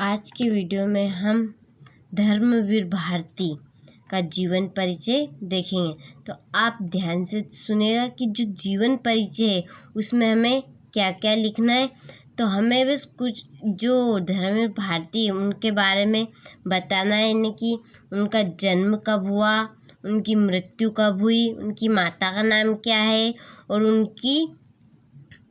आज के वीडियो में हम धर्मवीर भारती का जीवन परिचय देखेंगे। तो आप ध्यान से सुनिएगा कि जो जीवन परिचय है उसमें हमें क्या क्या लिखना है। तो हमें बस कुछ जो धर्मवीर भारती है उनके बारे में बताना है, यानी कि उनका जन्म कब हुआ, उनकी मृत्यु कब हुई, उनकी माता का नाम क्या है और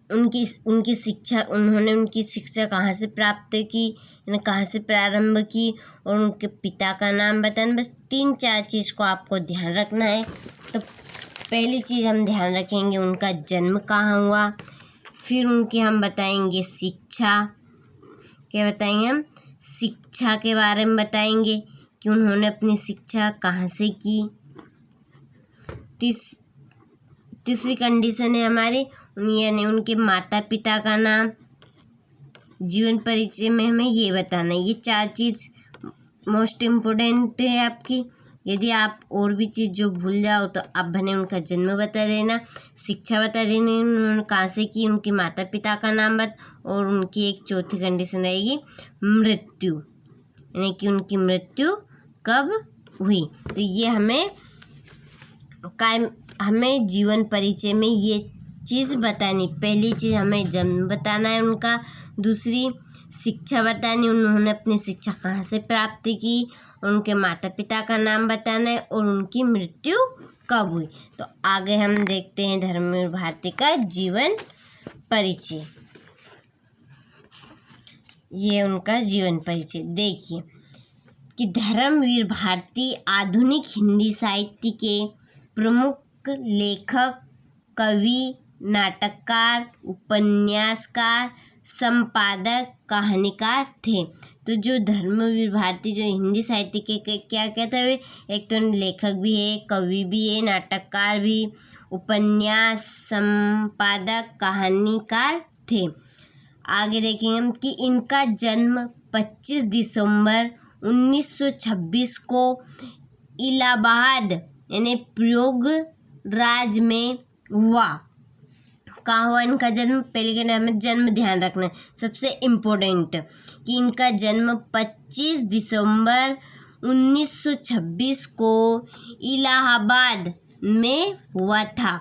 उनकी शिक्षा, उन्होंने उनकी शिक्षा कहाँ से प्राप्त की, कहाँ से प्रारंभ की, और उनके पिता का नाम बताना। बस 3-4 चीज़ को आपको ध्यान रखना है। तो पहली चीज़ हम ध्यान रखेंगे उनका जन्म कहाँ हुआ, फिर उनकी हम बताएंगे शिक्षा। क्या बताएंगे हम? शिक्षा के बारे में बताएंगे कि उन्होंने अपनी शिक्षा कहाँ से की। तीसरी कंडीशन है हमारी, यानी उनके माता पिता का नाम। जीवन परिचय में हमें ये बताना है। ये 4 चीज़ मोस्ट इम्पोर्टेंट है आपकी। यदि आप और भी चीज़ जो भूल जाओ तो आप बने उनका जन्म बता देना, शिक्षा बता देनी, उन्होंने कहाँ से की, उनके माता पिता का नाम और उनकी एक चौथी कंडीशन रहेगी मृत्यु, यानी कि उनकी मृत्यु कब हुई। तो ये हमें जीवन परिचय में ये चीज़ बतानी। पहली चीज़ हमें जन्म बताना है उनका, दूसरी शिक्षा बतानी, उन्होंने अपनी शिक्षा कहाँ से प्राप्त की, उनके माता पिता का नाम बताना है और उनकी मृत्यु कब हुई। तो आगे हम देखते हैं धर्मवीर भारती का जीवन परिचय। ये उनका जीवन परिचय देखिए कि धर्मवीर भारती आधुनिक हिंदी साहित्य के प्रमुख लेखक, कवि, नाटककार, उपन्यासकार, संपादक, कहानीकार थे। तो जो धर्मवीर भारती जो हिंदी साहित्य के क्या कहते हुए, एक तो लेखक भी है, कवि भी है, नाटककार भी, उपन्यास, संपादक, कहानीकार थे। आगे देखेंगे हम कि इनका जन्म 25 दिसंबर 1926 को इलाहाबाद यानी प्रयागराज में हुआ। कहाँ हुआ इनका जन्म? पहले के हमें जन्म ध्यान रखना है, सबसे इम्पोर्टेंट, कि इनका जन्म 25 दिसंबर 1926 को इलाहाबाद में हुआ था।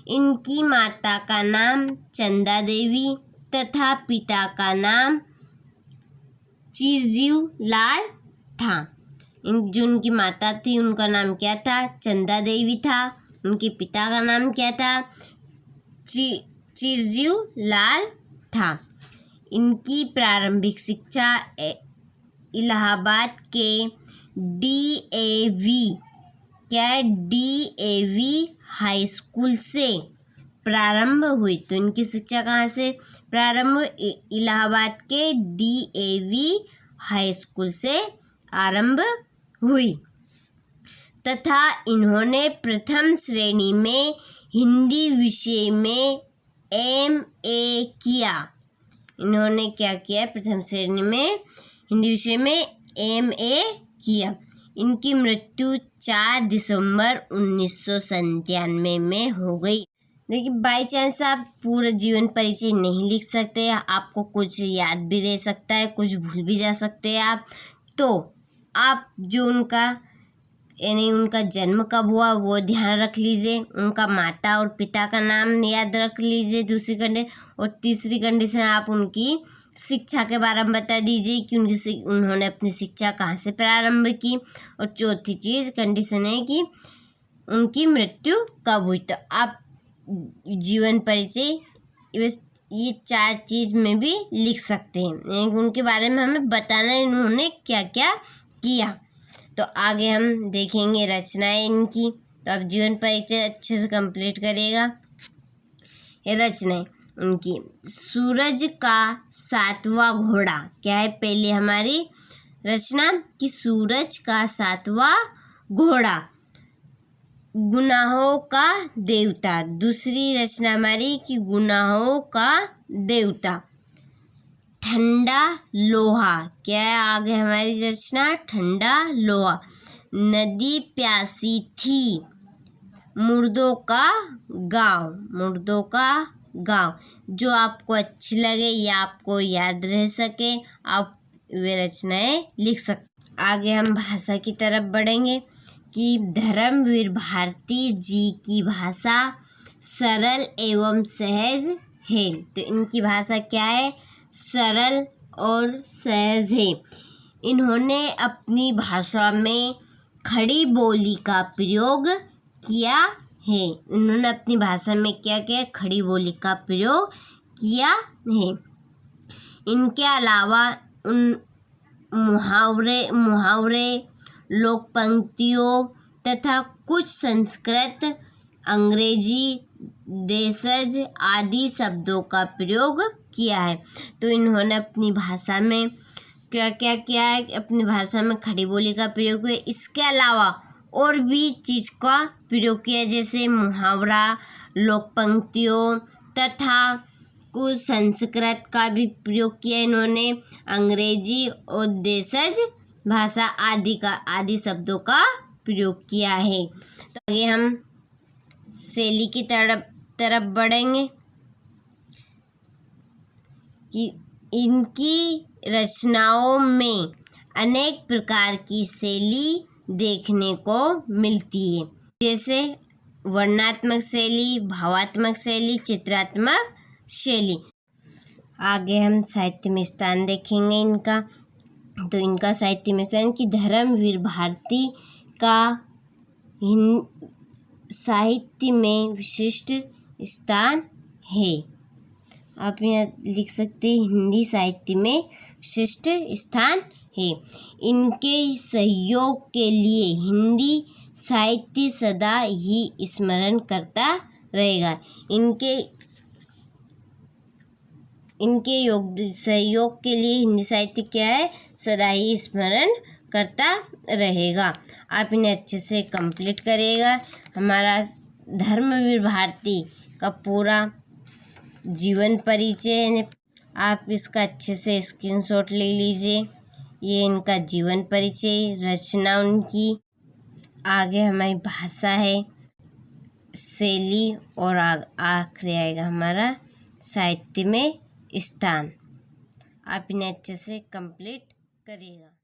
इनकी माता का नाम चंदा देवी तथा पिता का नाम चिरजीव लाल था। जो उनकी माता थी उनका नाम क्या था? चंदा देवी था। उनके पिता का नाम क्या था? चिरजीव लाल था। इनकी प्रारंभिक शिक्षा इलाहाबाद के DAV हाई स्कूल से प्रारंभ हुई। तो इनकी शिक्षा कहाँ से प्रारंभ हुई? इलाहाबाद के DAV हाई स्कूल से आरंभ हुई तथा इन्होंने प्रथम श्रेणी में हिंदी विषय में MA किया। इन्होंने क्या किया? प्रथम श्रेणी में हिंदी विषय में MA किया। इनकी मृत्यु 4 दिसंबर 1997 में हो गई। देखिए, बाई चांस आप पूरा जीवन परिचय नहीं लिख सकते, आपको कुछ याद भी रह सकता है, कुछ भूल भी जा सकते हैं आप। तो आप जो उनका यानी उनका जन्म कब हुआ वो ध्यान रख लीजिए, उनका माता और पिता का नाम याद रख लीजिए, दूसरी कंडीशन। और तीसरी कंडीशन आप उनकी शिक्षा के बारे में बता दीजिए कि उन्होंने अपनी शिक्षा कहाँ से प्रारंभ की। और चौथी चीज़ कंडीशन है कि उनकी मृत्यु कब हुई। तो आप जीवन परिचय ये 4 चीज़ में भी लिख सकते हैं, उनके बारे में हमें बताना है उन्होंने क्या क्या किया। तो आगे हम देखेंगे रचनाएं इनकी। तो आप जीवन परिचय अच्छे से कंप्लीट करिएगा। ये रचनाएं उनकी, सूरज का 7वां घोड़ा। क्या है पहले हमारी रचना कि सूरज का 7वां घोड़ा, गुनाहों का देवता। दूसरी रचना हमारी कि गुनाहों का देवता, ठंडा लोहा। क्या है आगे हमारी रचना? ठंडा लोहा, नदी प्यासी थी, मुर्दों का गांव। मुर्दों का गांव जो आपको अच्छी लगे या आपको याद रह सके, आप वे रचनाएं लिख सकते। आगे हम भाषा की तरफ बढ़ेंगे कि धर्मवीर भारती जी की भाषा सरल एवं सहज है। तो इनकी भाषा क्या है? सरल और सहज है। इन्होंने अपनी भाषा में खड़ी बोली का प्रयोग किया है। इन्होंने अपनी भाषा में क्या किया? खड़ी बोली का प्रयोग किया है। इनके अलावा उन मुहावरे, लोक पंक्तियों तथा कुछ संस्कृत, अंग्रेजी, देशज आदि शब्दों का प्रयोग किया है। तो इन्होंने अपनी भाषा में क्या क्या किया है? अपनी भाषा में खड़ी बोली का प्रयोग किया। इसके अलावा और भी चीज़ का प्रयोग किया, जैसे मुहावरा, लोक पंक्तियों तथा कुछ संस्कृत का भी प्रयोग किया इन्होंने, अंग्रेजी और देशज भाषा आदि शब्दों का प्रयोग किया है। तो आगे हम शैली की तरफ बढ़ेंगे कि इनकी रचनाओं में अनेक प्रकार की शैली देखने को मिलती है, जैसे वर्णनात्मक शैली, भावात्मक शैली, चित्रात्मक शैली। आगे हम साहित्य में स्थान देखेंगे इनका। तो इनका साहित्य में स्थान कि धर्मवीर भारती का साहित्य में विशिष्ट स्थान है। आप यहाँ लिख सकते हैं हिंदी साहित्य में विशिष्ट स्थान है। इनके सहयोग के लिए हिंदी साहित्य सदा ही स्मरण करता रहेगा। इनके सहयोग के लिए हिंदी साहित्य क्या है? सदा ही स्मरण करता रहेगा। आप इन्हें अच्छे से कंप्लीट करिएगा। हमारा धर्मवीर भारती का पूरा जीवन परिचय है, आप इसका अच्छे से स्क्रीनशॉट ले लीजिए। ये इनका जीवन परिचय, रचना उनकी, आगे हमारी भाषा है, शैली और आखिरी आएगा हमारा साहित्य में स्थान। आप इन्हें अच्छे से कंप्लीट करिएगा।